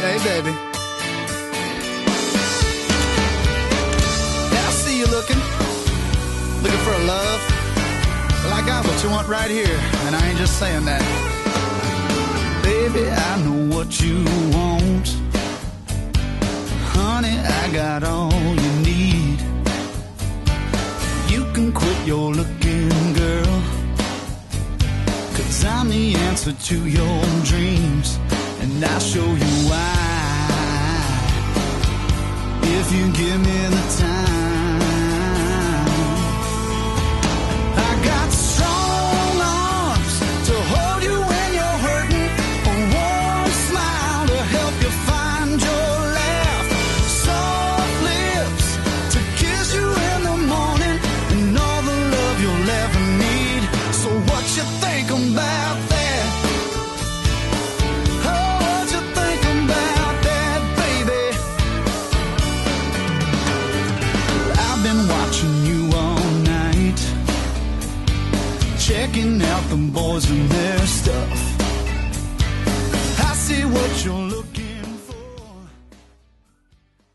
Hey, baby. Yeah, I see you looking for a love. Well, I got what you want right here, and I ain't just saying that. Baby, I know what you want. Honey, I got all you need. You can quit your looking, girl, 'cause I'm the answer to your dreams, and I'll show you why. If you give me the time, I got strong arms to hold you when you're hurting, a warm smile to help you find your laugh, soft lips to kiss you in the morning, and all the love you'll ever need. So what you think about that? Oh, what you think about that, baby? I've been watching you all night, checking out the boys and their